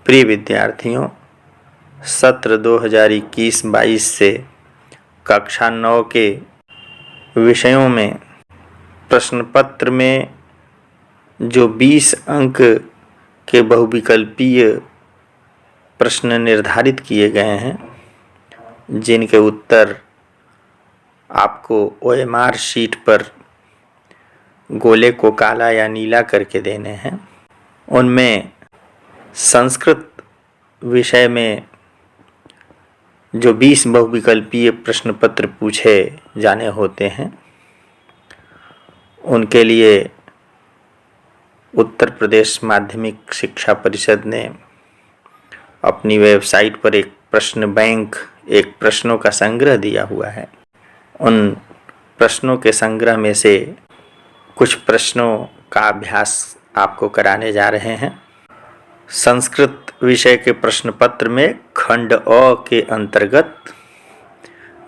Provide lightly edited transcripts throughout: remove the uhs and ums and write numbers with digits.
प्रिय विद्यार्थियों, सत्र 2021-22 से कक्षा 9 के विषयों में प्रश्न पत्र में जो 20 अंक के बहुविकल्पीय प्रश्न निर्धारित किए गए हैं, जिनके उत्तर आपको OMR शीट पर गोले को काला या नीला करके देने हैं, उनमें संस्कृत विषय में जो 20 बहुविकल्पीय प्रश्न पत्र पूछे जाने होते हैं, उनके लिए उत्तर प्रदेश माध्यमिक शिक्षा परिषद ने अपनी वेबसाइट पर एक प्रश्न बैंक, एक प्रश्नों का संग्रह दिया हुआ है। उन प्रश्नों के संग्रह में से कुछ प्रश्नों का अभ्यास आपको कराने जा रहे हैं। संस्कृत विषय के प्रश्न पत्र में खंड अ के अंतर्गत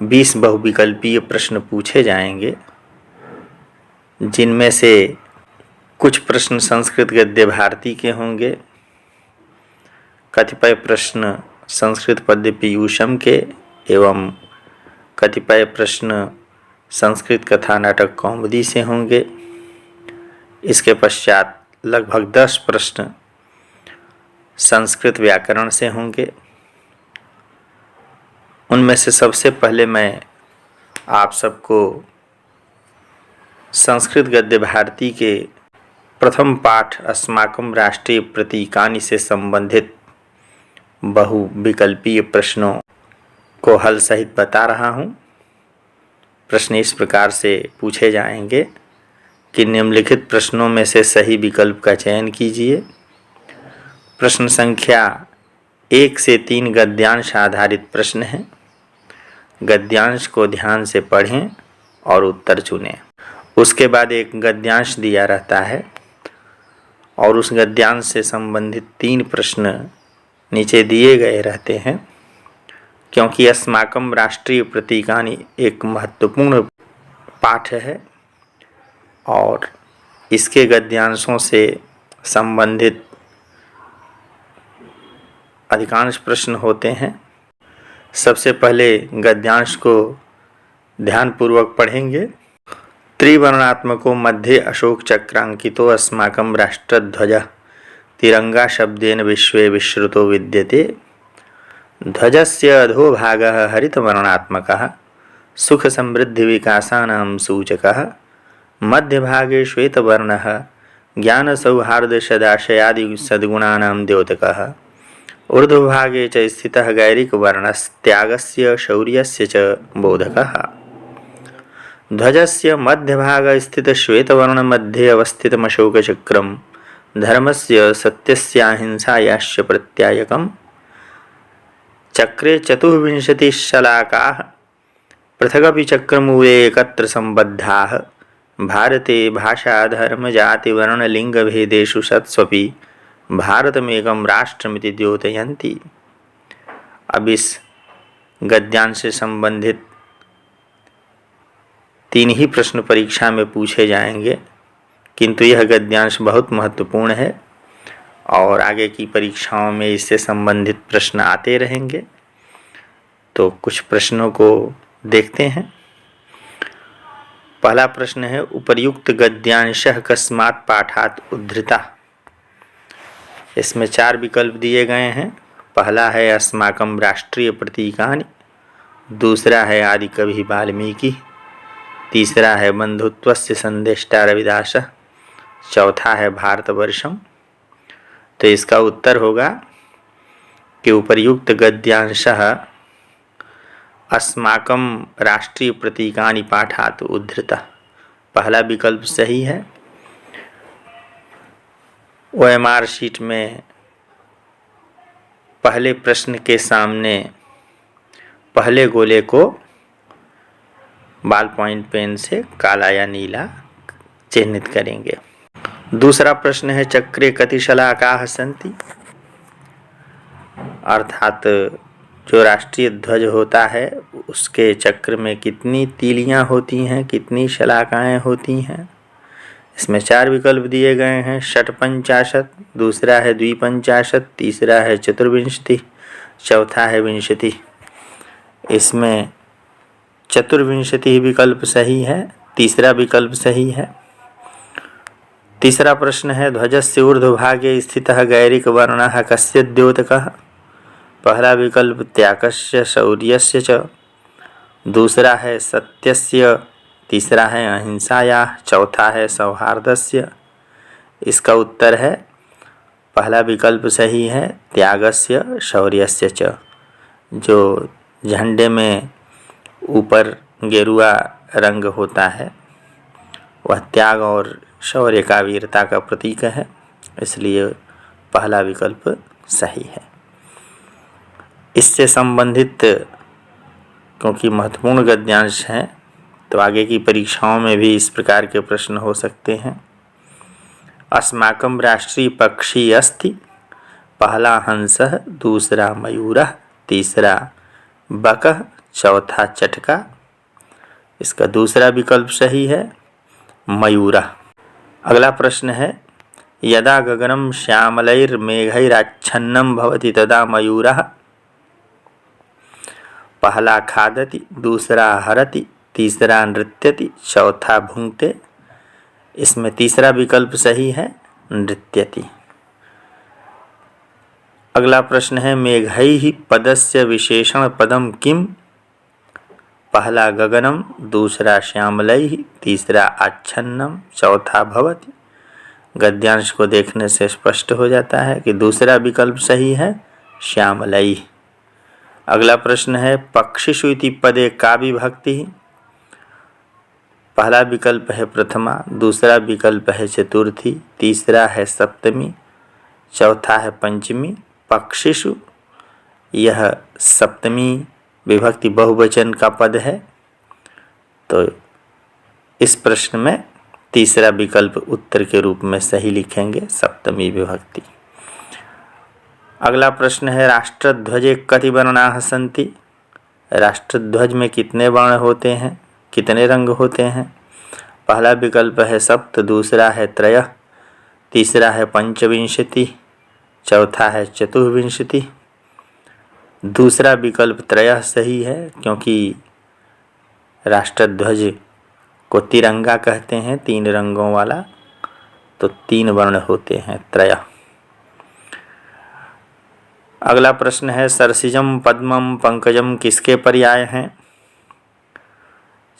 20 बहुविकल्पीय प्रश्न पूछे जाएंगे, जिनमें से कुछ प्रश्न संस्कृत गद्य भारती के होंगे, कतिपय प्रश्न संस्कृत पद्य पीयूषम के एवं कतिपय प्रश्न संस्कृत कथा नाटक कौमुदी से होंगे। इसके पश्चात लगभग 10 प्रश्न संस्कृत व्याकरण से होंगे। उनमें से सबसे पहले मैं आप सबको संस्कृत गद्य भारती के प्रथम पाठ अस्माकं राष्ट्रीय प्रतीकानि से संबंधित बहुविकल्पीय प्रश्नों को हल सहित बता रहा हूँ। प्रश्न इस प्रकार से पूछे जाएंगे कि निम्नलिखित प्रश्नों में से सही विकल्प का चयन कीजिए। प्रश्न संख्या 1 से 3 गद्यांश आधारित प्रश्न हैं। गद्यांश को ध्यान से पढ़ें और उत्तर चुनें। उसके बाद एक गद्यांश दिया रहता है और उस गद्यांश से संबंधित 3 प्रश्न नीचे दिए गए रहते हैं। क्योंकि अस्माकं राष्ट्रीय प्रतीकानि एक महत्वपूर्ण पाठ है और इसके गद्यांशों से संबंधित अधिकांश प्रश्न होते हैं। सबसे पहले गद्यांश को ध्यानपूर्वक पढ़ेंगे। त्रिवर्णात्मको मध्ये अशोक चक्रांकितो अस्माकं राष्ट्रध्वजः तिरंगा शब्देन विश्वे विश्रुतो विद्यते। ध्वजस्य अधोभागः हरितवर्णात्मकः सुख समृद्धि विकासानां सूचकः। मध्यभागे श्वेतवर्णः ज्ञान सौहार्द सदाशयादि सद्गुणानां द्योतकः। ऊर्ध्वभागे च स्थितः गैरिकवर्णस्त्यागस्य शौर्यस्य च बोधकः। ध्वजस्य मध्यभागे स्थित श्वेतवर्णमध्ये अवस्थितमशोकचक्रं धर्मस्य सत्यस्याहिंसायाश्च प्रत्यायकम्। चक्रे 24 शलाकाः पृथगपि चक्रमूले एकत्र संबद्धाः। भारते भाषा धर्म जाति वर्ण लिंग भेदेषु सत्स्वपि भारतमेकं राष्ट्रमिति द्योतयन्ति। अब इस गद्यांश से संबंधित 3 ही प्रश्न परीक्षा में पूछे जाएंगे, किंतु यह गद्यांश बहुत महत्वपूर्ण है और आगे की परीक्षाओं में इससे संबंधित प्रश्न आते रहेंगे। तो कुछ प्रश्नों को देखते हैं। पहला प्रश्न है, उपर्युक्त गद्यांशः कस्मात् पाठात् उद्धृता। इसमें 4 विकल्प दिए गए हैं। पहला है अस्माकं राष्ट्रीय प्रतीकानि, दूसरा है आदिकवि वाल्मीकि, तीसरा है बंधुत्वस्य संदेष्टा रविदासः, चौथा है भारतवर्षम्। तो इसका उत्तर होगा कि उपर्युक्त गद्यांशः अस्माकं राष्ट्रीय प्रतीकानि पाठात् उद्धृतः। पहला विकल्प सही है। OMR शीट में पहले प्रश्न के सामने पहले गोले को बॉल पॉइंट पेन से काला या नीला चिन्हित करेंगे। दूसरा प्रश्न है, चक्रे कति शलाकाः सन्ति। अर्थात जो राष्ट्रीय ध्वज होता है उसके चक्र में कितनी तीलियां होती हैं, कितनी शलाकाएं होती हैं। इसमें 4 विकल्प दिए गए हैं। षट्पंचाशत, दूसरा है द्विपंचाशत, तीसरा है चतुर्विंशति, चौथा है विंशति। इसमें चतुर्विंशति विकल्प सही है, तीसरा विकल्प सही है। तीसरा प्रश्न है ध्वजस्य ऊर्ध्वभागे स्थितः गैरिक वर्णः कस्य द्योतकः। पहला विकल्प त्यागस्य शौर्यस्य च, दूसरा है सत्यस्य, तीसरा है अहिंसायाः, चौथा है सौहार्दस्य। इसका उत्तर है पहला विकल्प सही है, त्यागस्य शौर्यस्य च। जो झंडे में ऊपर गेरुआ रंग होता है वह त्याग और शौर्य का, वीरता का प्रतीक है, इसलिए पहला विकल्प सही है। इससे संबंधित क्योंकि महत्वपूर्ण गद्यांश हैं तो आगे की परीक्षाओं में भी इस प्रकार के प्रश्न हो सकते हैं। अस्माकं राष्ट्रीय पक्षी अस्ति, पहला हंसः, दूसरा मयूरः, तीसरा बकः, चौथा चटका। इसका दूसरा विकल्प सही है, मयूरः। अगला प्रश्न है यदा गगनं श्यामलैर्मेघैराच्छन्नं भवति तदा मयूरः। पहला खादति, दूसरा हरति, तीसरा नृत्यति, चौथा भुंक्ते। इसमें तीसरा विकल्प सही है, नृत्यति। अगला प्रश्न है मेघैः पदस्य विशेषण पदम किम। पहला गगनम, दूसरा श्यामलैः, तीसरा आच्छन्नम, चौथा भवति। गद्यांश को देखने से स्पष्ट हो जाता है कि दूसरा विकल्प सही है, श्यामलैः। अगला प्रश्न है पक्षिषु इति पदे का विभक्ति। पहला विकल्प है प्रथमा, दूसरा विकल्प है चतुर्थी, तीसरा है सप्तमी, चौथा है पंचमी। पक्षिषु यह सप्तमी विभक्ति बहुवचन का पद है, तो इस प्रश्न में तीसरा विकल्प उत्तर के रूप में सही लिखेंगे, सप्तमी विभक्ति। अगला प्रश्न है राष्ट्रध्वजे कति वर्णाः सन्ति। राष्ट्रध्वज में कितने वर्ण होते हैं, कितने रंग होते हैं। पहला विकल्प है सप्त, दूसरा है त्रयः, तीसरा है पंचविंशति, चौथा है चतुर्विंशति। दूसरा विकल्प त्रयः सही है क्योंकि राष्ट्रध्वज को तिरंगा कहते हैं, 3 रंगों वाला, तो 3 वर्ण होते हैं, त्रयः। अगला प्रश्न है सरसिजम पद्मम पंकजम किसके पर्याय हैं।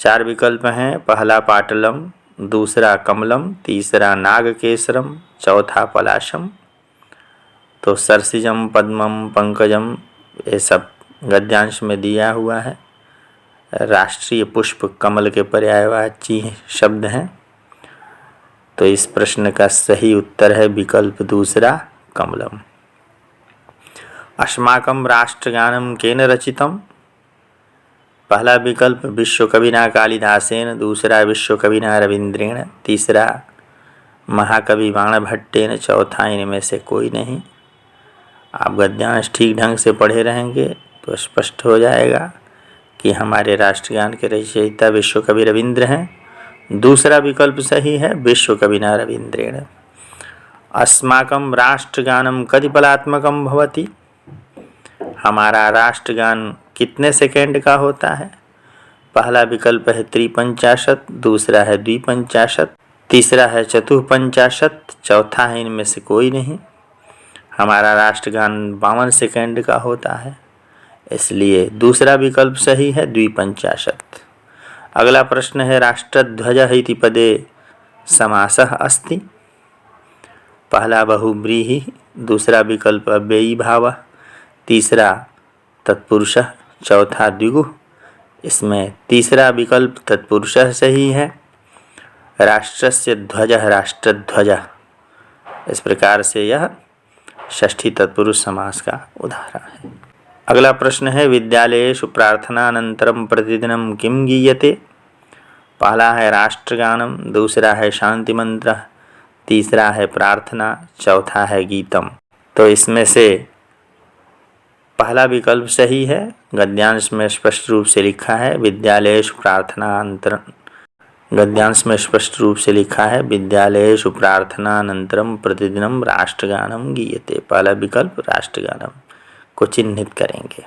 4 विकल्प हैं। पहला पाटलम, दूसरा कमलम, तीसरा नागकेसरम, चौथा पलाशम। तो सरसिजम पद्मम पंकजम ये सब गद्यांश में दिया हुआ है। राष्ट्रीय पुष्प कमल के पर्यायवाची शब्द हैं, तो इस प्रश्न का सही उत्तर है विकल्प दूसरा, कमलम। अस्माकं राष्ट्रगानं केन रचितम्। पहला विकल्प विश्वकविना कालिदासेन, दूसरा विश्वकविना रविंद्रेण, तीसरा महाकवि बाणभट्टेन, चौथा इनमें से कोई नहीं। आप गद्यांश ठीक ढंग से पढ़े रहेंगे तो स्पष्ट हो जाएगा कि हमारे राष्ट्रगान के रचयिता विश्वकवि रविंद्र हैं। दूसरा विकल्प सही है, विश्वकविना रविंद्रेण। अस्माकं राष्ट्रगानं कतिपलात्मकं भवति। हमारा राष्ट्रगान कितने सेकेंड का होता है। पहला विकल्प है त्रिपंचाशत, दूसरा है द्विपंचाशत, तीसरा है चतुःपंचाशत, चौथा है इनमें से कोई नहीं। हमारा राष्ट्रगान 52 सेकेंड का होता है, इसलिए दूसरा विकल्प सही है, द्विपंचाशत। अगला प्रश्न है राष्ट्रध्वजः इति पदे समासः अस्ति। पहला बहुव्रीहि, दूसरा विकल्प अव्ययी भावः, तीसरा तत्पुरुषः, चौथा द्विगुः। इसमें तीसरा विकल्प तत्पुरुषः सही है। राष्ट्रस्य ध्वजः राष्ट्रध्वजः, इस प्रकार से यह षष्ठी तत्पुरुष समास का उदाहरण है। अगला प्रश्न है विद्यालयेषु प्रार्थनानन्तरं प्रतिदिनं किं गीयते। पहला है राष्ट्रगानम, दूसरा है शांति मंत्र, तीसरा है प्रार्थना, चौथा है गीतम। तो इसमें से पहला विकल्प सही है। गद्यांश में स्पष्ट रूप से लिखा है विद्यालयेषु प्रार्थनानन्तरं गद्यांश में स्पष्ट रूप से लिखा है विद्यालयेषु प्रार्थनानन्तरं प्रतिदिनं राष्ट्रगानं गीयते। पहला विकल्प राष्ट्रगानम को चिन्हित करेंगे।